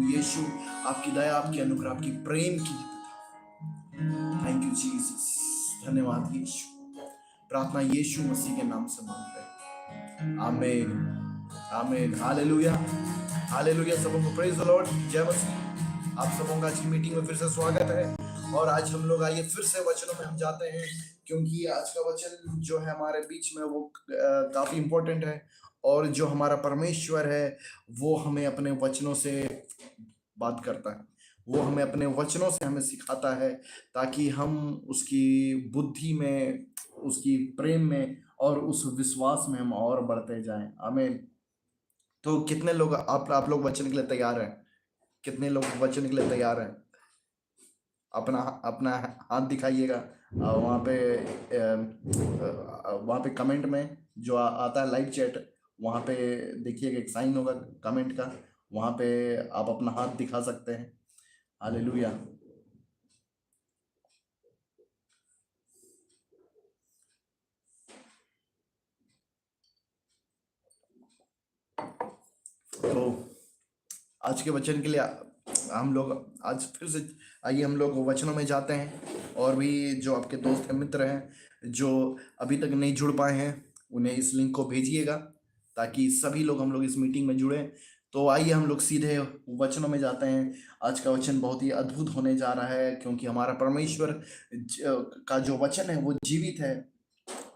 यीशु, आपकी दया, आपकी अनुग्रह, आपकी प्रेम की। थैंक यू जीसस, धन्यवाद यीशु। प्रार्थना यीशु मसीह के नाम से मांग रहे, आमीन, आमीन, हालेलुया, हालेलुया। सबों को प्रेज द लॉर्ड, जय मसीह। आप सबों का आज की मीटिंग में फिर से स्वागत है। और आज हम लोग आइए फिर से वचनों में हम जाते हैं, क्योंकि आज का वचन जो है हमारे बीच में वो काफी इंपॉर्टेंट है। और जो हमारा परमेश्वर है वो हमें अपने वचनों से बात करता है, वो हमें अपने वचनों से हमें सिखाता है, ताकि हम उसकी बुद्धि में, उसकी प्रेम में और उस विश्वास में हम और बढ़ते जाएं। आमीन। तो कितने लोग आप लोग वचन के लिए तैयार हैं? कितने लोग वचन के लिए तैयार हैं? अपना अपना हाथ दिखाइएगा। वहाँ पे कमेंट में जो आता है लाइव चैट, वहाँ पे देखिएगा एक साइन होगा कमेंट का, वहाँ पे आप अपना हाथ दिखा सकते हैं। हालेलुया। तो आज के वचन के लिए हम लोग आज फिर से आइए हम लोग वचनों में जाते हैं। और भी जो आपके दोस्त हैं, मित्र हैं, जो अभी तक नहीं जुड़ पाए हैं, उन्हें इस लिंक को भेजिएगा, ताकि सभी लोग हम लोग इस मीटिंग में जुड़े। तो आइए हम लोग सीधे वचनों में जाते हैं। आज का वचन बहुत ही अद्भुत होने जा रहा है, क्योंकि हमारा परमेश्वर का जो वचन है वो जीवित है।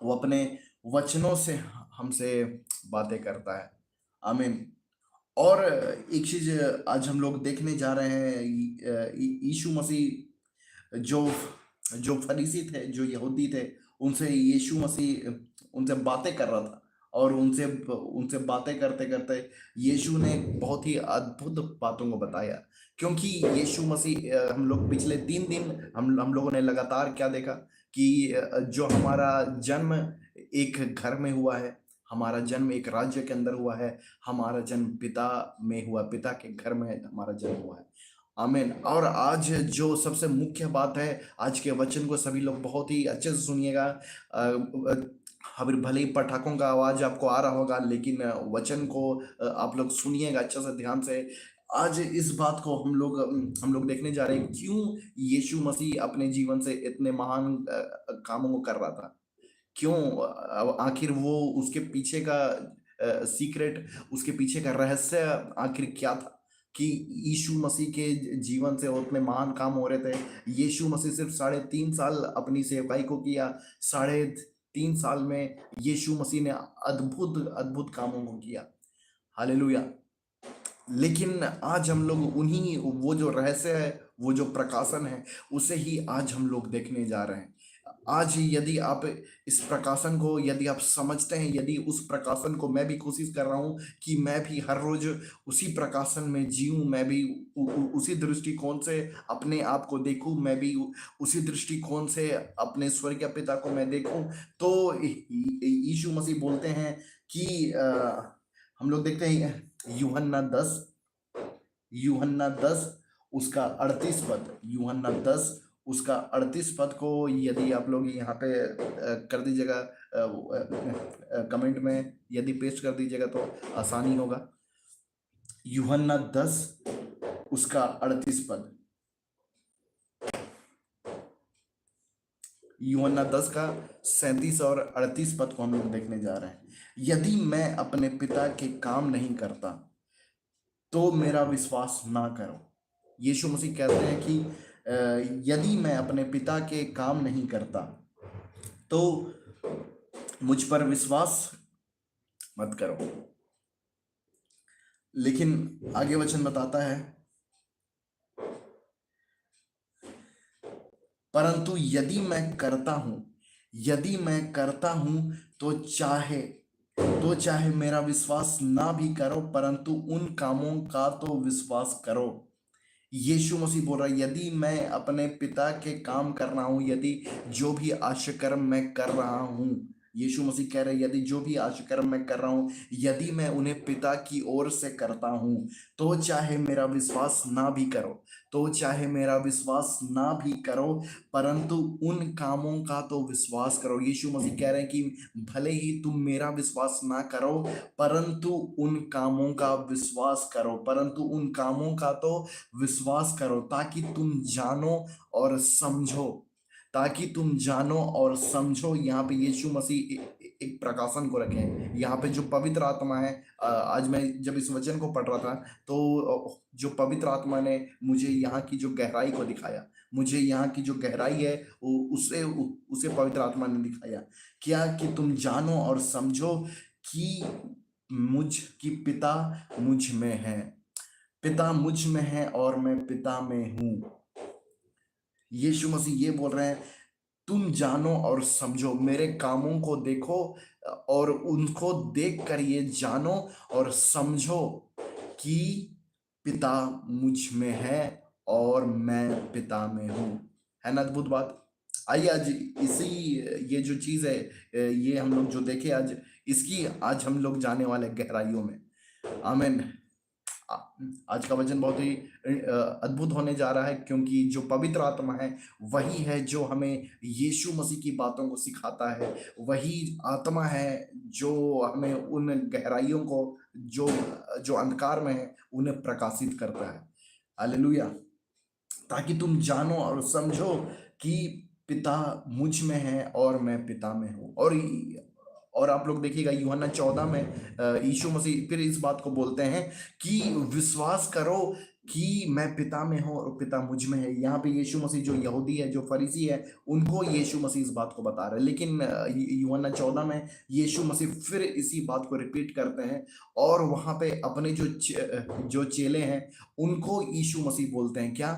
वो अपने वचनों से हमसे बातें करता है। आमीन। और एक चीज आज हम लोग देखने जा रहे हैं, यीशु मसीह जो जो फरीसी थे, जो यहूदी थे, उनसे यीशु मसीह उनसे बातें कर रहा था। और उनसे उनसे बातें करते करते यीशु ने बहुत ही अद्भुत बातों को बताया। क्योंकि यीशु मसीह, हम लोग पिछले 3 दिन हम लोगों ने लगातार क्या देखा कि जो हमारा जन्म एक घर में हुआ है, हमारा जन्म एक राज्य के अंदर हुआ है, हमारा जन्म पिता में हुआ, पिता के घर में हमारा जन्म हुआ है। आमीन। और आज जो सबसे मुख्य बात है, आज के वचन को सभी लोग बहुत ही अच्छे से सुनिएगा। अभी भले ही पटाखों का आवाज आपको आ रहा होगा, लेकिन वचन को आप लोग सुनिएगा अच्छे से, ध्यान से। आज इस बात को हम लोग देखने जा रहे हैं, क्यों यीशु मसीह अपने जीवन से इतने महान कामों को कर रहा था। क्यों, आखिर वो उसके पीछे का सीक्रेट, उसके पीछे का रहस्य आखिर क्या था कि यीशु मसीह के जीवन से उतने महान काम हो रहे थे। यीशु मसीह सिर्फ 3.5 साल अपनी सेवकाई को किया। 3.5 साल में यीशु मसीह ने अद्भुत अद्भुत कामों को किया। हालेलुया। लेकिन आज हम लोग उन्हीं, वो जो रहस्य है, वो जो प्रकाशन है, उसे ही आज हम लोग देखने जा रहे हैं। आज यदि आप इस प्रकाशन को, यदि आप समझते हैं, यदि उस प्रकाशन को मैं भी कोशिश कर रहा हूं कि मैं भी हर रोज उसी प्रकाशन में जीऊं, मैं भी उसी दृष्टिकोण से अपने आप को देखूं, मैं भी उसी दृष्टिकोण से अपने स्वर्गीय पिता को मैं देखूं, तो यीशु मसीह बोलते हैं कि हम लोग देखते हैं यूहन्ना 10 उसका 38 पद, यूहन्ना 10 उसका 38 पद को यदि आप लोग यहाँ पे कर दीजिएगा, कमेंट में यदि पेस्ट कर दीजिएगा तो आसानी होगा। यूहन्ना 10 उसका 38 पद, यूहन्ना 10 का 37 और 38 पद को हम लोग देखने जा रहे हैं। यदि मैं अपने पिता के काम नहीं करता तो मेरा विश्वास ना करो। यीशु मसीह कहते हैं कि यदि मैं अपने पिता के काम नहीं करता तो मुझ पर विश्वास मत करो। लेकिन आगे वचन बताता है, परंतु यदि मैं करता हूं तो चाहे मेरा विश्वास ना भी करो, परंतु उन कामों का तो विश्वास करो। यीशु मसीह बोल रहा है, यदि मैं अपने पिता के काम कर रहा हूं, यदि जो भी आश्चर्य कर्म मैं कर रहा हूं, यीशु मसीह कह रहे हैं यदि जो भी आज कर्म मैं कर रहा हूं, यदि मैं उन्हें पिता की ओर से करता हूं, तो चाहे मेरा विश्वास ना भी करो, तो चाहे मेरा विश्वास ना भी करो, परंतु उन कामों का तो विश्वास करो। यीशु मसीह कह रहे हैं कि भले ही तुम मेरा विश्वास ना करो, परंतु उन कामों का विश्वास करो, परंतु उन कामों का तो विश्वास करो, ताकि तुम जानो और समझो, ताकि तुम जानो और समझो। यहाँ पे यीशु मसीह एक प्रकाशन को रखे हैं। यहाँ पे जो पवित्र आत्मा है, आज मैं जब इस वचन को पढ़ रहा था, तो जो पवित्र आत्मा ने मुझे यहाँ की जो गहराई को दिखाया, मुझे यहाँ की जो गहराई है उसे उसे पवित्र आत्मा ने दिखाया। क्या कि तुम जानो और समझो कि मुझ की पिता मुझ में है, पिता मुझ में है और मैं पिता में हूं। यीशु मसीह ये बोल रहे हैं, तुम जानो और समझो, मेरे कामों को देखो और उनको देख कर ये जानो और समझो कि पिता मुझ में है और मैं पिता में हूं। है ना अद्भुत बात। आइए आज इसी, ये जो चीज है, ये हम लोग जो देखे आज, इसकी आज हम लोग जाने वाले गहराइयों में। आमीन। आ- आज का वचन बहुत ही अद्भुत होने जा रहा है, क्योंकि जो पवित्र आत्मा है वही है जो हमें यीशु मसीह की बातों को सिखाता है। वही आत्मा है जो हमें उन गहराइयों को, जो जो अंधकार में है, उन्हें प्रकाशित करता है। हालेलुया। ताकि तुम जानो और समझो कि पिता मुझ में है और मैं पिता में हूँ। और आप लोग देखिएगा यूहन्ना 14 में यीशु मसीह फिर इस बात को बोलते हैं कि विश्वास करो कि मैं पिता में हूँ और पिता मुझ में है। यहाँ पे यीशु मसीह, जो यहूदी है, जो फरीसी है, उनको यीशु मसीह इस बात को बता रहे हैं। लेकिन यूहन्ना 14 में यीशु मसीह फिर इसी बात को रिपीट करते हैं, और वहां पे अपने जो चेले हैं उनको यीशु मसीह बोलते हैं क्या,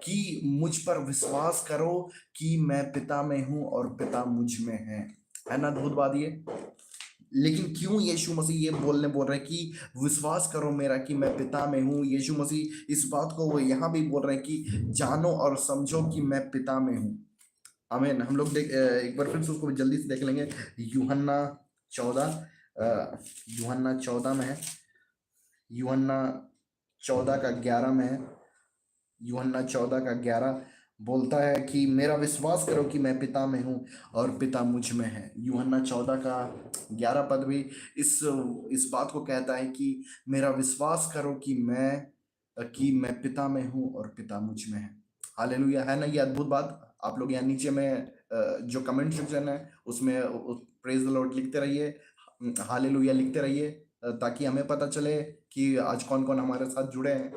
कि मुझ पर विश्वास करो कि मैं पिता में हूं और पिता मुझ में है ना अद्भुत बात ये। लेकिन क्यों यीशु मसीह ये बोल रहे हैं कि विश्वास करो मेरा कि मैं पिता में हूं। यीशु मसीह इस बात को वो यहाँ भी बोल रहे हैं कि जानो और समझो कि मैं पिता में हूं। आमीन। हम लोग एक बार फिर से उसको जल्दी से देख लेंगे। यूहन्ना 14 में है, यूहन्ना 14 का 11 में है। यूहन्ना 14 का 11 बोलता है कि मेरा विश्वास करो कि मैं पिता में हूँ और पिता मुझ में है। यूहन्ना 14 का 11 पद भी इस बात को कहता है कि मेरा विश्वास करो कि मैं पिता में हूँ और पिता मुझ में है। हालेलुया। है ना ये अद्भुत बात। आप लोग यहाँ नीचे में जो कमेंट सेक्शन है उसमें प्रेज द लॉर्ड लिखते रहिए, हालेलुया लिखते रहिए, ताकि हमें पता चले कि आज कौन कौन हमारे साथ जुड़े हैं।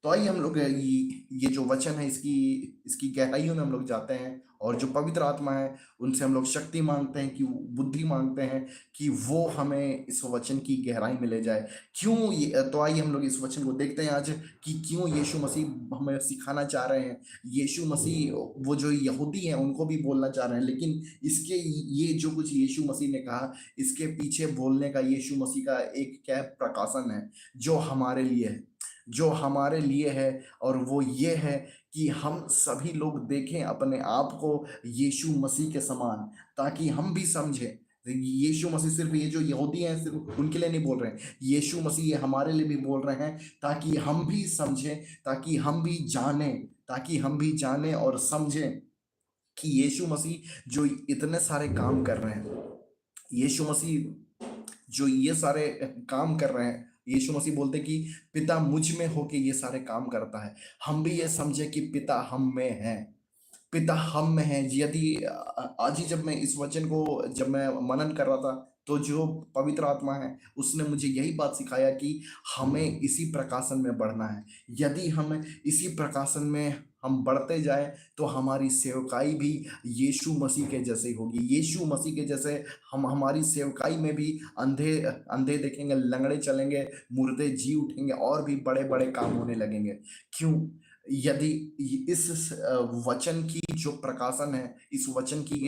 तो आइए हम लोग ये जो वचन है इसकी इसकी गहराइयों में हम लोग जाते हैं, और जो पवित्र आत्मा है उनसे हम लोग शक्ति मांगते हैं, कि बुद्धि मांगते हैं कि वो हमें इस वचन की गहराई में ले जाए। क्यों ये, तो आइए हम लोग इस वचन को देखते हैं आज, कि क्यों यीशु मसीह हमें सिखाना चाह रहे हैं। यीशु मसीह वो जो यहूदी हैं उनको भी बोलना चाह रहे हैं, लेकिन इसके ये जो कुछ यीशु मसीह ने कहा, इसके पीछे बोलने का यीशु मसीह का एक क्या प्रकाशन है जो हमारे लिए है, जो हमारे लिए है। और वो ये है कि हम सभी लोग देखें अपने आप को यीशु मसीह के समान, ताकि हम भी समझें। यीशु मसीह सिर्फ ये जो यहूदी हैं सिर्फ उनके लिए नहीं बोल रहे हैं, यीशु मसीह ये हमारे लिए भी बोल रहे हैं, ताकि हम भी समझें, ताकि हम भी जानें, ताकि हम भी जानें और समझें कि यीशु मसीह जो इतने सारे काम कर रहे हैं, यीशु मसीह जो ये सारे काम कर रहे हैं, यीशु मसीह बोलते कि पिता मुझ में होके ये सारे काम करता है। हम भी ये समझे कि पिता हम में है, पिता हम में है। यदि आज ही जब मैं इस वचन को जब मैं मनन कर रहा था, तो जो पवित्र आत्मा है उसने मुझे यही बात सिखाया कि हमें इसी प्रकाशन में बढ़ना है। यदि हम इसी प्रकाशन में हम बढ़ते जाएं, तो हमारी सेवकाई भी यीशु मसीह के जैसे ही होगी। यीशु मसीह के जैसे हम हमारी सेवकाई में भी अंधे अंधे देखेंगे, लंगड़े चलेंगे, मुर्दे जी उठेंगे, और भी बड़े बड़े काम होने लगेंगे। क्यों? यदि इस वचन की जो प्रकाशन है, इस वचन की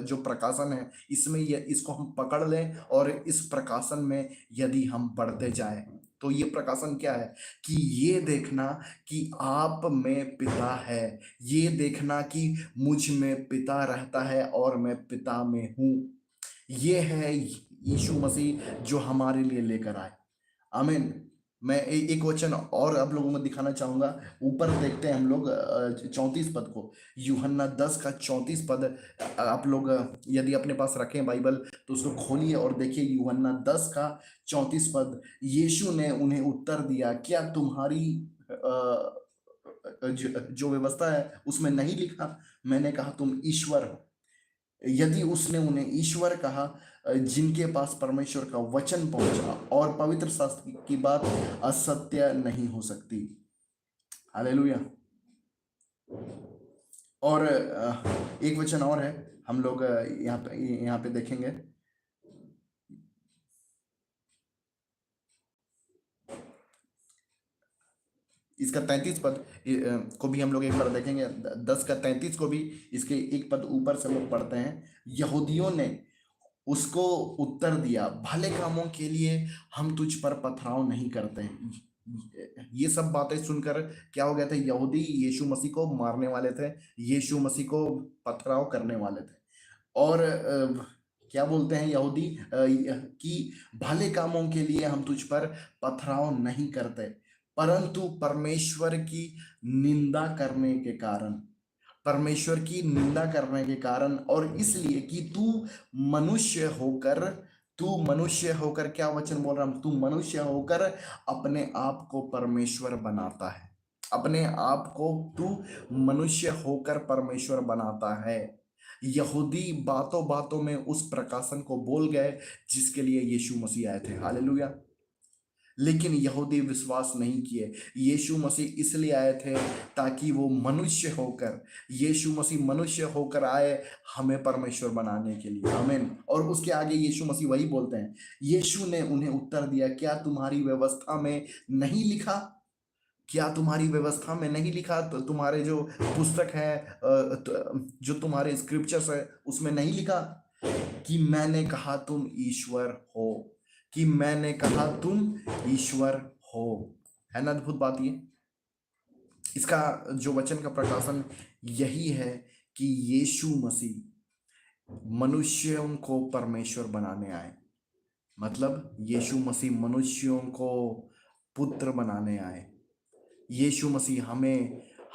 जो प्रकाशन है, इसमें इसको हम पकड़ लें और इस प्रकाशन में यदि हम बढ़ते जाएं, तो ये प्रकाशन क्या है, कि ये देखना कि आप में पिता है, ये देखना कि मुझ में पिता रहता है और मैं पिता में हूं। ये है यीशु मसीह जो हमारे लिए लेकर आए। आमीन। मैं एक वचन और आप लोगों को दिखाना चाहूंगा। ऊपर देखते हैं हम लोग 34 पद को, यूहन्ना 10 का 34 पद। आप लोग यदि अपने पास रखें बाइबल तो उसको खोलिए और देखिए यूहन्ना 10 का 34 पद। यीशु ने उन्हें उत्तर दिया, क्या तुम्हारी जो व्यवस्था है उसमें नहीं लिखा? मैंने कहा तुम ईश्वर हो। यदि उसने उन्हें ईश्वर कहा जिनके पास परमेश्वर का वचन पहुंचा, और पवित्र शास्त्र की बात असत्य नहीं हो सकती। हालेलुया। और एक वचन और है, हम लोग यहाँ पे देखेंगे। इसका 33 पद को भी हम लोग एक बार देखेंगे। 10 का 33 को भी, इसके एक पद ऊपर से लोग पढ़ते हैं। यहूदियों ने उसको उत्तर दिया, भले कामों के लिए हम तुझ पर पथराव नहीं करते हैं। ये सब बातें सुनकर क्या हो गया था? यहूदी यीशु मसीह को मारने वाले थे, यीशु मसीह को पथराव करने वाले थे। और क्या बोलते हैं यहूदी कि भले कामों के लिए हम तुझ पर पथराव नहीं करते, परंतु परमेश्वर की निंदा करने के कारण, परमेश्वर की निंदा करने के कारण, और इसलिए कि तू मनुष्य होकर क्या वचन बोल रहा हूं? तू मनुष्य होकर अपने आप को परमेश्वर बनाता है। अपने आप को तू मनुष्य होकर परमेश्वर बनाता है। यहूदी बातों बातों में उस प्रकाशन को बोल गए जिसके लिए यीशु मसीह आए थे। हालेलुया। लेकिन यहूदी विश्वास नहीं किए। यीशु मसीह इसलिए आए थे ताकि वो मनुष्य होकर, यीशु मसीह मनुष्य होकर आए हमें परमेश्वर बनाने के लिए। आमीन। और उसके आगे यीशु मसीह वही बोलते हैं। यीशु ने उन्हें उत्तर दिया, क्या तुम्हारी व्यवस्था में नहीं लिखा? क्या तुम्हारी व्यवस्था में नहीं लिखा? तो तुम्हारे जो पुस्तक है, जो तुम्हारे स्क्रिप्चर्स है, उसमें नहीं लिखा कि मैंने कहा तुम ईश्वर हो, कि मैंने कहा तुम ईश्वर हो? है ना अद्भुत बात ये? इसका जो वचन का प्रकाशन यही है कि यीशु मसीह मनुष्यों को परमेश्वर बनाने आए। मतलब यीशु मसीह मनुष्यों को पुत्र बनाने आए। यीशु मसीह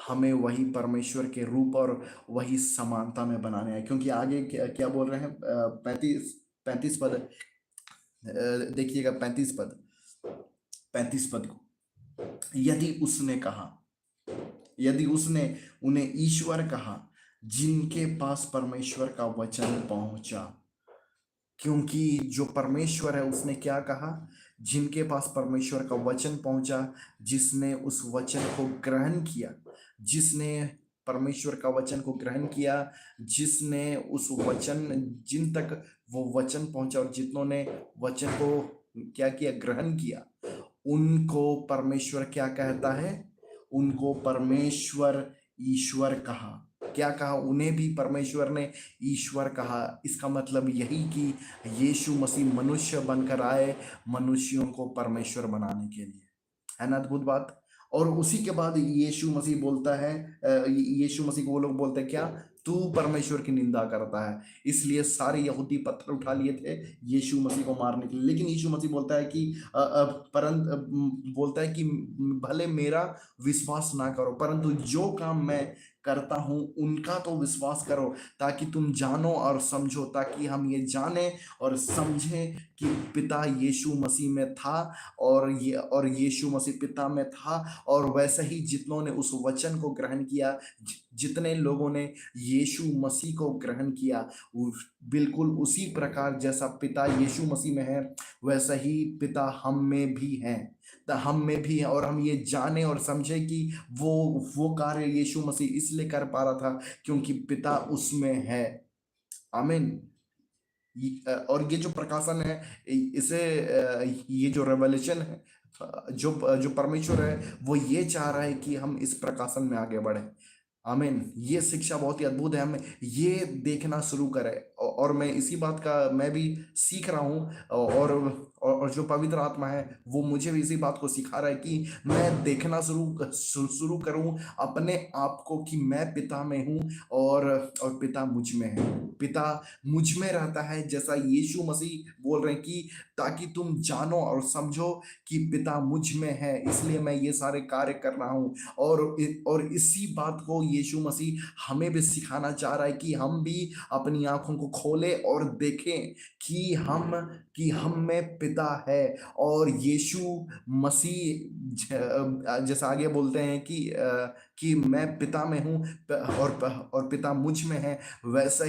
हमें वही परमेश्वर के रूप और वही समानता में बनाने आए। क्योंकि आगे क्या बोल रहे हैं? 35 पद देखिएगा। 35 पद को, यदि उसने उन्हें ईश्वर कहा जिनके पास परमेश्वर का वचन पहुंचा। क्योंकि जो परमेश्वर है उसने क्या कहा? जिनके पास परमेश्वर का वचन पहुंचा, जिसने उस वचन को ग्रहण किया, जिसने परमेश्वर का वचन को ग्रहण किया, जिसने उस वचन, जिन तक वो वचन पहुंचा और जितनों ने वचन को क्या किया? ग्रहण किया, उनको परमेश्वर क्या कहता है? उनको परमेश्वर ईश्वर कहा। क्या कहा? उन्हें भी परमेश्वर ने ईश्वर कहा। इसका मतलब यही कि यीशु मसीह मनुष्य बनकर आए मनुष्यों को परमेश्वर बनाने के लिए। है ना अद्भुत बात? और उसी के बाद यीशु मसीह बोलता है, यीशु मसीह को वो लोग बोलते हैं क्या? तू परमेश्वर की निंदा करता है। इसलिए सारे यहूदी पत्थर उठा लिए थे यीशु मसीह को मारने के लिए। लेकिन यीशु मसीह बोलता है कि बोलता है कि भले मेरा विश्वास ना करो, परंतु जो काम मैं करता हूं उनका तो विश्वास करो, ताकि तुम जानो और समझो, ताकि हम ये जाने और समझें कि पिता यीशु मसीह में था, और यीशु मसीह पिता में था। और वैसे ही जितनों ने उस वचन को ग्रहण किया, जितने लोगों ने यीशु मसीह को ग्रहण किया, बिल्कुल उसी प्रकार जैसा पिता यीशु मसीह में है वैसा ही पिता हम में भी है। हम में भी है। और हम ये जाने और समझे कि वो कार्य यीशु मसीह इसलिए कर पा रहा था क्योंकि पिता उसमें है। आमीन। और ये जो प्रकाशन है, इसे ये जो रेवलेशन है, जो जो परमेश्वर है वो ये चाह रहा है कि हम इस प्रकाशन में आगे बढ़े। आमीन। ये शिक्षा बहुत ही अद्भुत है। हम ये देखना शुरू करें और मैं इसी बात का मैं भी सीख रहा हूँ, और जो पवित्र आत्मा है वो मुझे भी इसी बात को सिखा रहा है कि मैं देखना शुरू करूँ अपने आप को कि मैं पिता में हूँ, और पिता मुझ में है। पिता मुझ में रहता है, जैसा यीशु मसीह बोल रहे हैं कि ताकि तुम जानो और समझो कि पिता मुझ में है, इसलिए मैं ये सारे कार्य कर रहा हूँ। और इसी बात को यीशु मसीह हमें भी सिखाना चाह रहा है कि हम भी अपनी आंखों को खोले और देखें कि हम में पिता है। और यीशु मसीह जैसा आगे बोलते हैं कि मैं पिता में हूँ और पिता मुझ में है, वैसा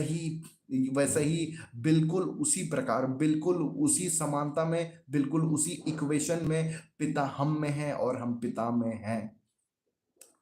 ही बिल्कुल उसी प्रकार, बिल्कुल उसी समानता में, बिल्कुल उसी इक्वेशन में पिता हम में है और हम पिता में हैं।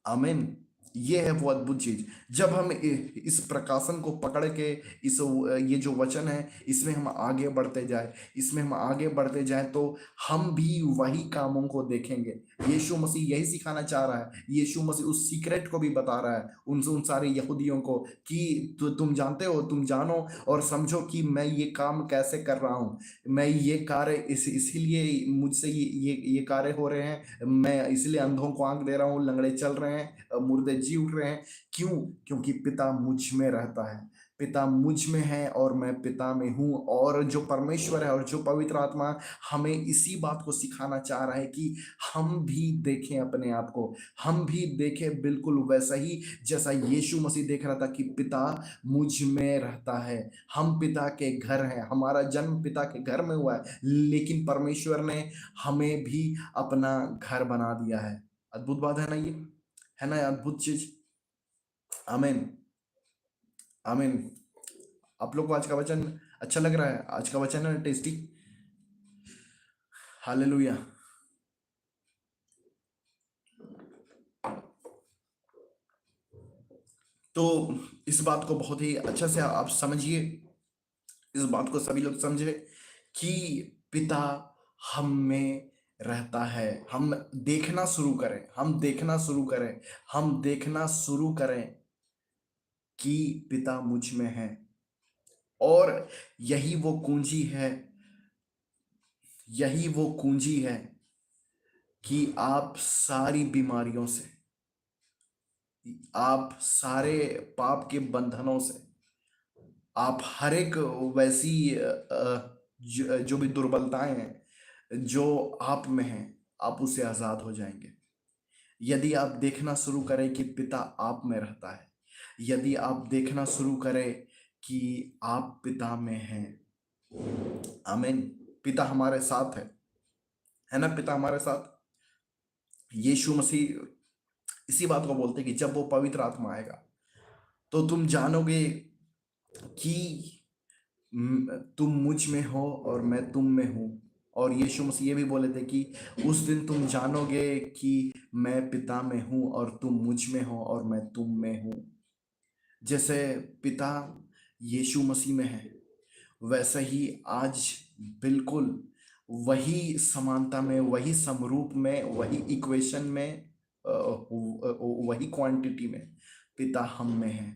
आमीन। ये है वो अद्भुत चीज। जब हम इस प्रकाशन को पकड़ के ये जो वचन है इसमें हम आगे बढ़ते जाए, इसमें हम आगे बढ़ते जाए तो हम भी वही कामों को देखेंगे। यीशु मसीह यही सिखाना चाह रहा है। यीशु मसीह उस सीक्रेट को भी बता रहा है उन सारे यहूदियों को कि तुम जानते हो, तुम जानो और समझो कि मैं ये काम कैसे कर रहा हूँ। मैं ये कार्य इसीलिए मुझसे ये कार्य हो रहे हैं। मैं इसलिए अंधों को आंख दे रहा हूँ, लंगड़े चल रहे हैं, मुर्दे जी उठ रहे हैं। क्यों? क्योंकि पिता मुझ में रहता है, पिता मुझ में है और मैं पिता में हूँ। और जो परमेश्वर है और जो पवित्र आत्मा हमें इसी बात को सिखाना चाह रहा है कि हम भी देखें अपने आप को, हम भी देखें बिल्कुल वैसा ही जैसा यीशु मसीह देख रहा था कि पिता मुझ में रहता है। हम पिता के घर हैं, हमारा जन्म पिता के घर में हुआ है, लेकिन परमेश्वर ने हमें भी अपना घर बना दिया है। अद्भुत बात है ना ये? है ना ये अद्भुत चीज? आमीन। आमीन। आप लोग को आज का वचन अच्छा लग रहा है? आज का वचन है टेस्टी। हालेलुया। तो इस बात को बहुत ही अच्छा से आप समझिए, इस बात को सभी लोग समझे कि पिता हम में रहता है। हम देखना शुरू करें, हम देखना शुरू करें, हम देखना शुरू करें कि पिता मुझ में है। और यही वो कुंजी है, यही वो कुंजी है कि आप सारी बीमारियों से, आप सारे पाप के बंधनों से, आप हर एक वैसी जो भी दुर्बलताएं हैं जो आप में हैं, आप उससे आजाद हो जाएंगे। यदि आप देखना शुरू करें कि पिता आप में रहता है, यदि आप देखना शुरू करें कि आप पिता में हैं। आमीन। पिता हमारे साथ है ना? पिता हमारे साथ। यीशु मसीह इसी बात को बोलते हैं कि जब वो पवित्र आत्मा आएगा तो तुम जानोगे कि तुम मुझ में हो और मैं तुम में हूँ। और यीशु मसीह ये भी बोले थे कि उस दिन तुम जानोगे कि मैं पिता में हूँ और तुम मुझ में हो और मैं तुम में हूँ। जैसे पिता यीशु मसीह में है, वैसे ही आज बिल्कुल वही समानता में, वही समरूप में, वही इक्वेशन में, वही क्वांटिटी में पिता हम में है।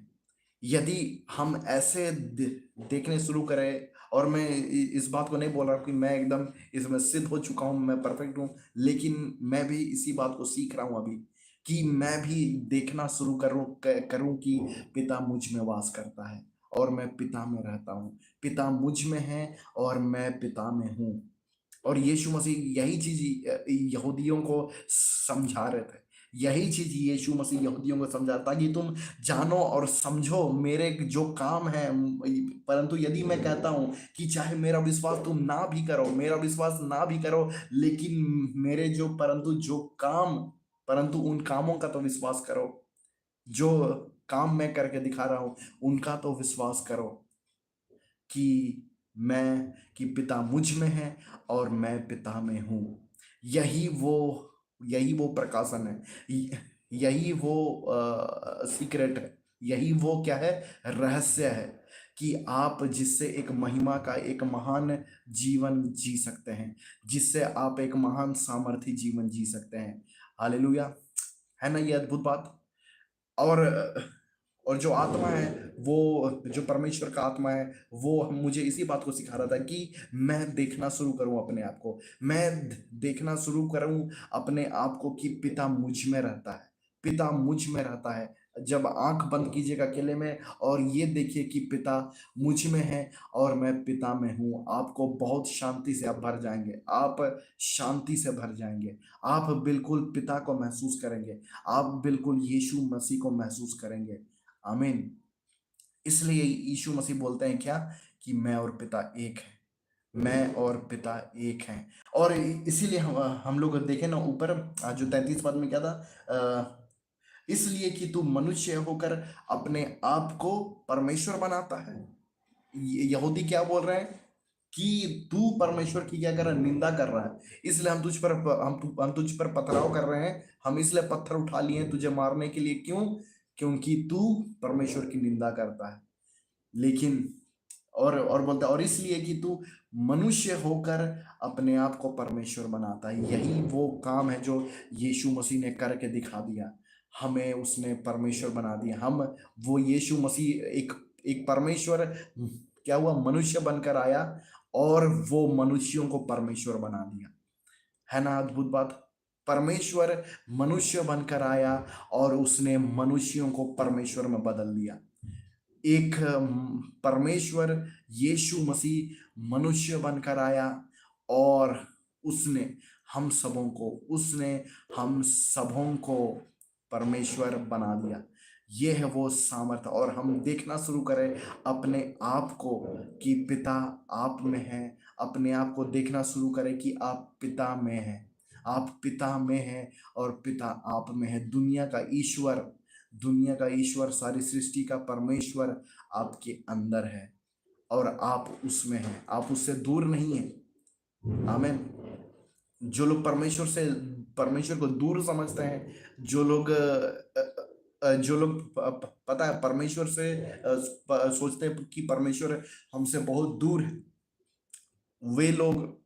यदि हम ऐसे देखने शुरू करें, और मैं इस बात को नहीं बोल रहा कि मैं एकदम इसमें सिद्ध हो चुका हूँ, मैं परफेक्ट हूँ, लेकिन मैं भी इसी बात को सीख रहा हूँ अभी कि मैं भी देखना शुरू करूँ कि पिता मुझ में वास करता है और मैं पिता में रहता हूँ। पिता मुझ में है और मैं पिता में हूँ। और यीशु मसीह यही चीज यहूदियों को समझा रहे थे, यही चीज यीशु मसीह यहूदियों को समझा ताकि तुम जानो और समझो मेरे जो काम है। परंतु यदि मैं कहता हूं कि चाहे मेरा विश्वास तुम ना भी करो, मेरा विश्वास ना भी करो, लेकिन मेरे जो परंतु उन कामों का तो विश्वास करो, जो काम मैं करके दिखा रहा हूं उनका तो विश्वास करो कि कि पिता मुझ में है और मैं पिता में हूँ। यही वो यही वो प्रकाशन है, यही वो सीक्रेट है, यही वो क्या है, रहस्य है कि आप जिससे एक महिमा का एक महान जीवन जी सकते हैं, जिससे आप एक महान सामर्थी जीवन जी सकते हैं। हालेलुया। है ना ये अद्भुत बात? और और जो आत्मा है, वो जो परमेश्वर का आत्मा है, वो मुझे इसी बात को सिखा रहा था कि मैं देखना शुरू करूं अपने आप को, मैं देखना शुरू करूं अपने आप को कि पिता मुझ में रहता है, पिता मुझ में रहता है। जब आंख बंद कीजिएगा अकेले में और ये देखिए कि पिता मुझ में है और मैं पिता में हूँ, आपको बहुत शांति से आप भर जाएंगे, आप शांति से भर जाएंगे, आप बिल्कुल पिता को महसूस करेंगे, आप बिल्कुल यीशु मसीह को महसूस करेंगे। आमीन। इसलिए यीशु मसीह बोलते हैं क्या, कि मैं और पिता एक है, मैं और पिता एक हैं। और इसीलिए हम लोग देखें ना ऊपर, जो 33 पद में क्या था, इसलिए कि तू मनुष्य होकर अपने आप को परमेश्वर बनाता है। यहूदी क्या बोल रहे हैं कि तू परमेश्वर की क्या कर रहा है, निंदा कर रहा है, इसलिए हम तुझ पर पथराव कर रहे हैं, हम इसलिए पत्थर उठा लिए हैं तुझे मारने के लिए। क्यों? क्योंकि तू परमेश्वर की निंदा करता है। लेकिन और बोलता है, और इसलिए कि तू मनुष्य होकर अपने आप को परमेश्वर बनाता है। यही वो काम है जो यीशु मसीह ने करके दिखा दिया, हमें उसने परमेश्वर बना दिया। हम वो यीशु मसीह एक एक परमेश्वर क्या हुआ, मनुष्य बनकर आया और वो मनुष्यों को परमेश्वर बना दिया। है ना अद्भुत बात? परमेश्वर मनुष्य बनकर आया और उसने मनुष्यों को परमेश्वर में बदल दिया। एक परमेश्वर यीशु मसीह मनुष्य बनकर आया और उसने उसने हम सबों को परमेश्वर बना दिया। ये है वो सामर्थ। और हम देखना शुरू करें अपने आप को कि पिता आप में है, अपने आप को देखना शुरू करें कि आप पिता में हैं, आप पिता में हैं और पिता आप में है। दुनिया का ईश्वर, सारी सृष्टि का परमेश्वर आपके अंदर है और आप उसमें हैं, आप उससे दूर नहीं हैं। आमीन। जो लोग परमेश्वर को दूर समझते हैं, जो लोग पता है परमेश्वर से सोचते हैं कि परमेश्वर हमसे बहुत दूर है, वे लोग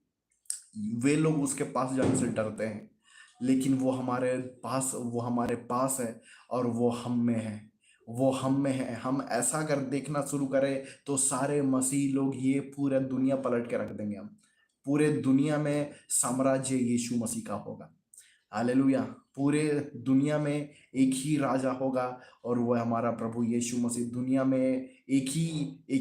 वे लोग उसके पास जाने से डरते हैं। लेकिन वो हमारे पास है और वो हम में है, वो हम में है। हम ऐसा अगर देखना शुरू करें तो सारे मसीह लोग ये पूरे दुनिया पलट के रख देंगे। हम पूरे दुनिया में साम्राज्य यीशु मसीह का होगा। हालेलुया। पूरे दुनिया में एक ही राजा होगा और वह हमारा प्रभु यीशु मसीह। दुनिया में एक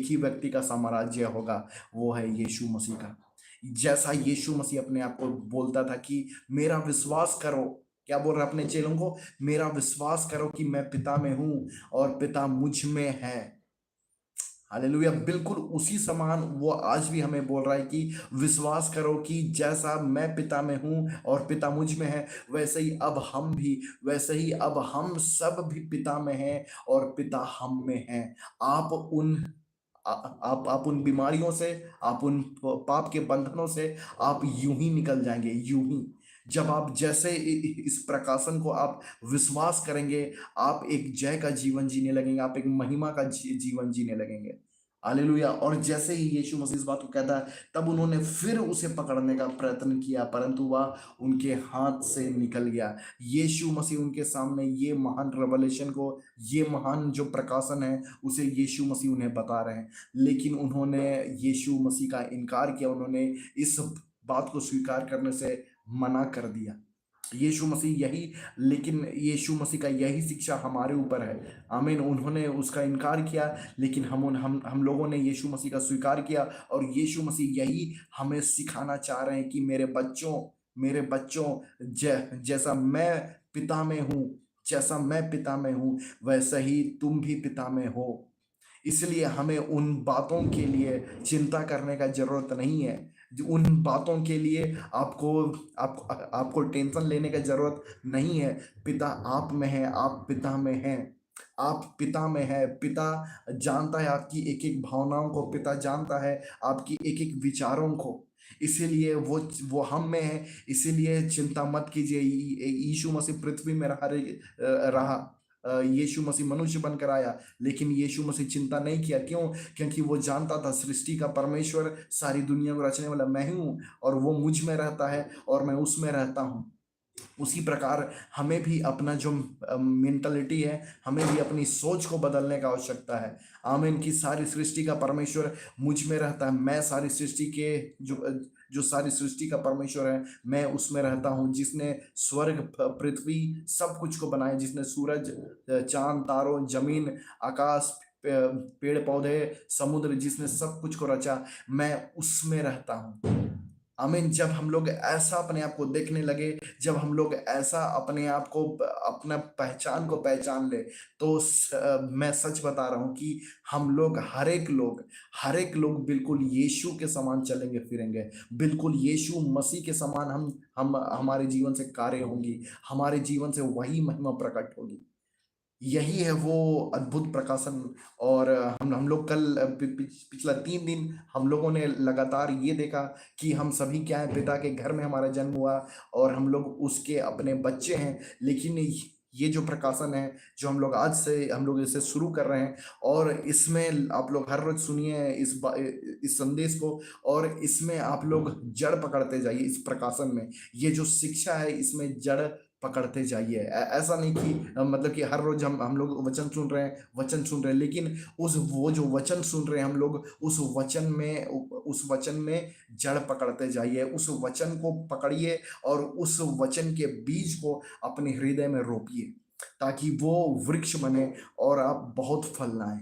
ही व्यक्ति का साम्राज्य होगा, वो है यीशु मसीह का। जैसा यीशु मसीह अपने आप को बोलता था कि मेरा विश्वास करो, क्या बोल रहा है अपने चेलों को, मेरा विश्वास करो कि मैं पिता में हूं और पिता मुझ में है। हालेलुया। बिल्कुल उसी समान वो आज भी हमें बोल रहा है कि विश्वास करो कि जैसा मैं पिता में हूं और पिता मुझ में है, वैसे ही अब हम सब भी पिता में हैं और पिता हम में हैं। आप उन आप उन बीमारियों से, आप उन पाप के बंधनों से आप यूं ही निकल जाएंगे, यूं ही। जब आप जैसे इस प्रकाशन को आप विश्वास करेंगे, आप एक जय का जीवन जीने लगेंगे, आप एक महिमा का जीवन जीने लगेंगे। हालेलुया। और जैसे ही यीशु मसीह इस बात को कहता है, तब उन्होंने फिर उसे पकड़ने का प्रयत्न किया, परंतु वह उनके हाथ से निकल गया। यीशु मसीह उनके सामने ये महान रेवलेशन को, ये महान जो प्रकाशन है, उसे यीशु मसीह उन्हें बता रहे हैं। लेकिन उन्होंने यीशु मसीह का इनकार किया, उन्होंने इस बात को स्वीकार करने से मना कर दिया। लेकिन यीशु मसीह का यही शिक्षा हमारे ऊपर है। आमीन। उन्होंने उसका इनकार किया, लेकिन हम लोगों ने यीशु मसीह का स्वीकार किया। और यीशु मसीह यही हमें सिखाना चाह रहे हैं कि मेरे बच्चों, जैसा मैं पिता में हूँ वैसा ही तुम भी पिता में हो। इसलिए हमें उन बातों के लिए चिंता करने का जरूरत नहीं है। उन बातों के लिए आपको टेंशन लेने का जरूरत नहीं है। पिता आप में है, आप पिता में हैं, आप पिता में है। पिता जानता है आपकी एक एक भावनाओं को, पिता जानता है आपकी एक एक विचारों को। इसीलिए वो हम में है। इसीलिए चिंता मत कीजिए। यीशु मसीह पृथ्वी में रहा, यीशु मसीह मनुष्य बनकर आया, लेकिन यीशु मसीह चिंता नहीं किया। क्यों? क्योंकि वो जानता था सृष्टि का परमेश्वर, सारी दुनिया को रचने वाला मैं हूं और वो मुझ में रहता है और मैं उसमें रहता हूं। उसी प्रकार हमें भी अपना जो मेंटलिटी है, हमें भी अपनी सोच को बदलने का आवश्यकता है। आमीन। की सारी सृष्टि का परमेश्वर मुझ में रहता है, मैं सारी सृष्टि के जो जो सारी सृष्टि का परमेश्वर है, मैं उसमें रहता हूँ। जिसने स्वर्ग पृथ्वी सब कुछ को बनाया, जिसने सूरज चांद तारों जमीन आकाश पेड़ पौधे समुद्र, जिसने सब कुछ को रचा, मैं उसमें रहता हूँ। आमीन। जब हम लोग ऐसा अपने आप को देखने लगे, जब हम लोग ऐसा अपने आप को अपना पहचान को पहचान ले, तो मैं सच बता रहा हूं कि हम लोग हर एक लोग बिल्कुल यीशु के समान चलेंगे फिरेंगे, बिल्कुल यीशु मसीह के समान हम हमारे जीवन से कार्य होंगी, हमारे जीवन से वही महिमा प्रकट होगी। यही है वो अद्भुत प्रकाशन। और हम लोग कल पिछला 3 दिन हम लोगों ने लगातार ये देखा कि हम सभी क्या है, पिता के घर में हमारा जन्म हुआ और हम लोग उसके अपने बच्चे हैं। लेकिन ये जो प्रकाशन है, जो हम लोग आज से हम लोग इसे शुरू कर रहे हैं, और इसमें आप लोग हर रोज सुनिए इस संदेश को, और इसमें आप लोग जड़ पकड़ते जाइए। इस प्रकाशन में ये जो शिक्षा है, इसमें जड़ पकड़ते जाइए। ऐसा नहीं कि मतलब कि हर रोज हम लोग वचन सुन रहे हैं, लेकिन उस वो जो वचन सुन रहे हैं हम लोग, उस वचन में जड़ पकड़ते जाइए, उस वचन को पकड़िए और उस वचन के बीज को अपने हृदय में रोपिए, ताकि वो वृक्ष बने और आप बहुत फल लाएं।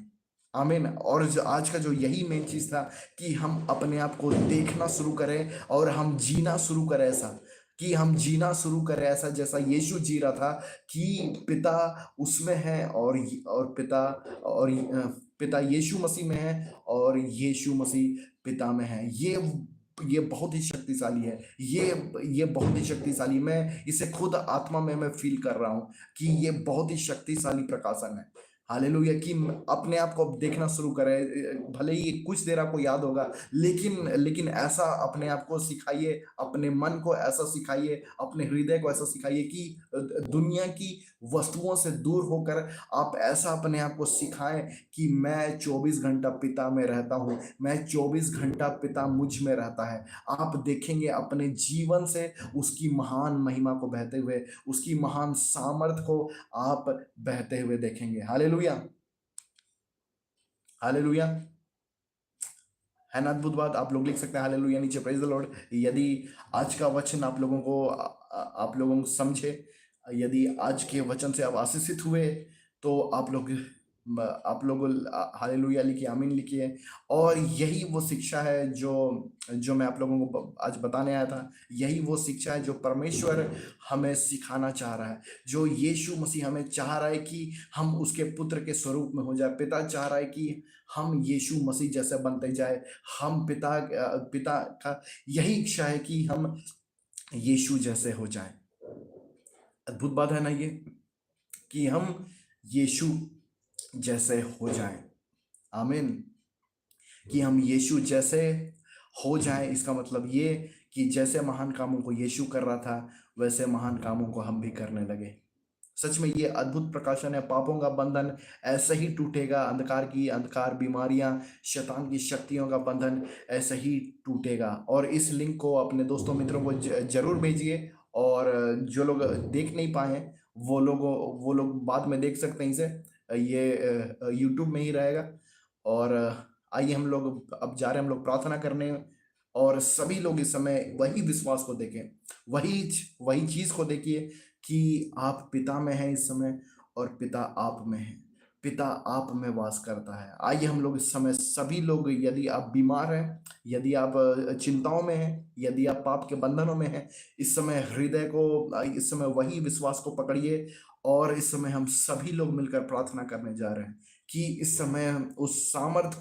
आमीन। और आज का जो यही मेन चीज था कि हम अपने आप को देखना शुरू करें और हम जीना शुरू करें ऐसा, कि हम जीना शुरू करें ऐसा जैसा यीशु जी रहा था, कि पिता उसमें है और पिता यीशु मसीह में है और यीशु मसीह पिता में है। ये बहुत ही शक्तिशाली है। ये बहुत ही शक्तिशाली, मैं इसे खुद आत्मा में मैं फील कर रहा हूँ कि ये बहुत ही शक्तिशाली प्रकाशन है। हालेलुया। कि अपने आप को अब देखना शुरू करें, भले ही कुछ देर आपको याद होगा, लेकिन ऐसा अपने आप को सिखाइए, अपने मन को ऐसा सिखाइए, अपने हृदय को ऐसा सिखाइए कि दुनिया की वस्तुओं से दूर होकर आप ऐसा अपने आप को सिखाएं कि मैं 24 घंटा पिता में रहता हूँ, मैं 24 घंटा पिता मुझ में रहता है। आप देखेंगे अपने जीवन से उसकी महान महिमा को बहते हुए, उसकी महान सामर्थ को आप बहते हुए देखेंगे। हालेलुया। हालेलुया। है ना अद्भुत बात। आप लोग लिख सकते हैं हालेलुया नीचे, प्रेज द लॉर्ड। यदि आज का वचन आप लोगों को आप लोगों को समझे, यदि आज के वचन से आप आशीषित हुए, तो आप लोग हालेलुया लिखिए, आमीन लिखिए। और यही वो शिक्षा है जो जो मैं आप लोगों को आज बताने आया था। यही वो शिक्षा है जो परमेश्वर हमें सिखाना चाह रहा है, जो यीशु मसीह हमें चाह रहा है कि हम उसके पुत्र के स्वरूप में हो जाए। पिता चाह रहा है कि हम यीशु मसीह जैसे बनते जाए। हम पिता का यही इच्छा है कि हम यीशु जैसे हो जाए। अद्भुत बात है ना ये, कि हम यीशु जैसे हो जाएं। आमीन। कि हम यीशु जैसे हो जाएं, इसका मतलब ये कि जैसे महान कामों को यीशु कर रहा था, वैसे महान कामों को हम भी करने लगे। सच में ये अद्भुत प्रकाशन है। पापों का बंधन ऐसे ही टूटेगा, अंधकार बीमारियां शैतान की शक्तियों का बंधन ऐसे ही टूटेगा। और इस लिंक को अपने दोस्तों मित्रों को जरूर भेजिए। और जो लोग देख नहीं पाए हैं, वो लोग बाद में देख सकते हैं इसे। ये यूट्यूब में ही रहेगा। और आइए हम लोग अब जा रहे हैं हम लोग प्रार्थना करने। और सभी लोग इस समय वही विश्वास को देखें, वही चीज को देखिए कि आप पिता में हैं इस समय, और पिता आप में है। पिता आप में वास करता है। आइए हम लोग इस समय सभी लोग, यदि आप बीमार हैं, यदि आप चिंताओं में हैं, यदि आप पाप के बंधनों में हैं, इस समय इस समय वही विश्वास को पकड़िए। और इस समय हम सभी लोग मिलकर प्रार्थना करने जा रहे हैं कि इस समय हम उस सामर्थ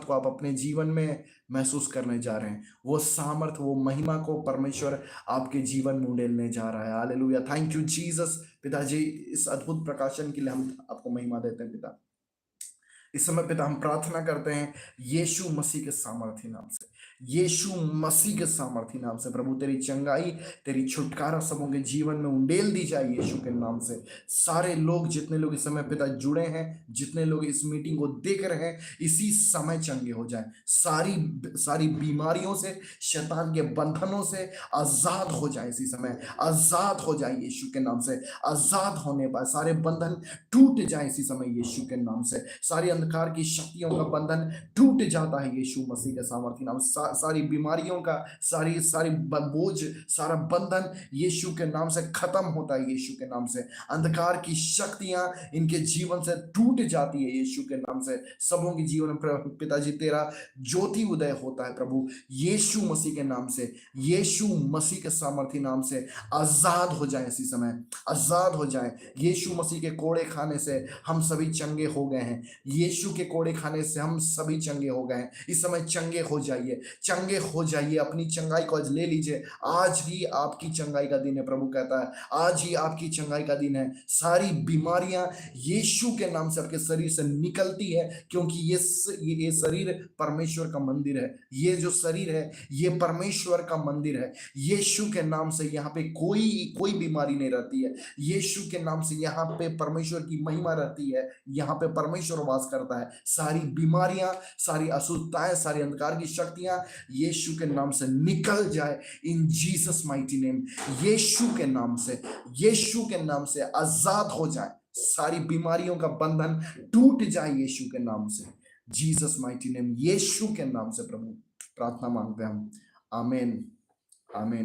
को आप अपने जीवन में महसूस करने जा रहे हैं। वो सामर्थ, वो महिमा को परमेश्वर आपके जीवन में उंडेलने जा रहा है। हालेलुया। Thank you Jesus. पिताजी, इस अद्भुत प्रकाशन के लिए हम आपको महिमा देते हैं पिता। इस समय पिता हम प्रार्थना करते हैं यीशु मसीह के सामर्थी नाम से, यीशु मसीह के सामर्थी नाम से प्रभु तेरी चंगाई, तेरी छुटकारा सबों के जीवन में उंडेल दी जाए यीशु के नाम से। सारे लोग, जितने लोग इस समय पिता जुड़े हैं, जितने लोग इस मीटिंग को देख रहे हैं, इसी समय चंगे हो जाएं, सारी सारी बीमारियों से, शैतान के बंधनों से आजाद हो जाए, इसी समय आजाद हो जाए यीशु के नाम से। आजाद होने पर सारे बंधन टूट जाए इसी समय यीशु के नाम से। सारी अंधकार की शक्तियों का बंधन टूट जाता है यीशु मसीह के सामर्थी नाम से। सारी बीमारियों का, सारी सारी बोझ, सारा बंधन यीशु के नाम से खत्म होता है यीशु के नाम से। अंधकार की शक्तियां इनके जीवन से टूट जाती है यीशु के नाम से। सबों के जीवन में पिताजी तेरा ज्योति उदय होता है प्रभु यीशु मसीह के नाम से। यीशु मसीह के सामर्थी नाम से आजाद हो जाए इसी समय, आजाद हो जाए। यीशु मसीह के कोड़े खाने से हम सभी चंगे हो गए हैं, यीशु के कोड़े खाने से हम सभी चंगे हो गए हैं। इस समय चंगे हो जाइए, चंगे हो जाइए, अपनी चंगाई को आज ले लीजिए। आज ही आपकी चंगाई का दिन है, प्रभु कहता है आज ही आपकी चंगाई का दिन है। सारी बीमारियां यीशु के नाम से आपके शरीर से निकलती है, क्योंकि ये शरीर परमेश्वर का मंदिर है। ये जो शरीर है ये परमेश्वर का मंदिर है। यीशु के नाम से यहाँ पे कोई बीमारी नहीं रहती है। यीशु के नाम से यहाँ पे परमेश्वर की महिमा रहती है, यहाँ पे परमेश्वर वास करता है। सारी बीमारियां, सारी अशुद्धताएं, सारी अंधकार की शक्तियां यीशु के नाम से निकल जाए इन जीसस माइटी नेम। यीशु के नाम से, यीशु के नाम से आजाद हो जाए, सारी बीमारियों का बंधन टूट जाए यीशु के नाम से, जीसस माइटी नेम। यीशु के नाम से प्रभु प्रार्थना मांगते हैं हम, आमीन, आमीन।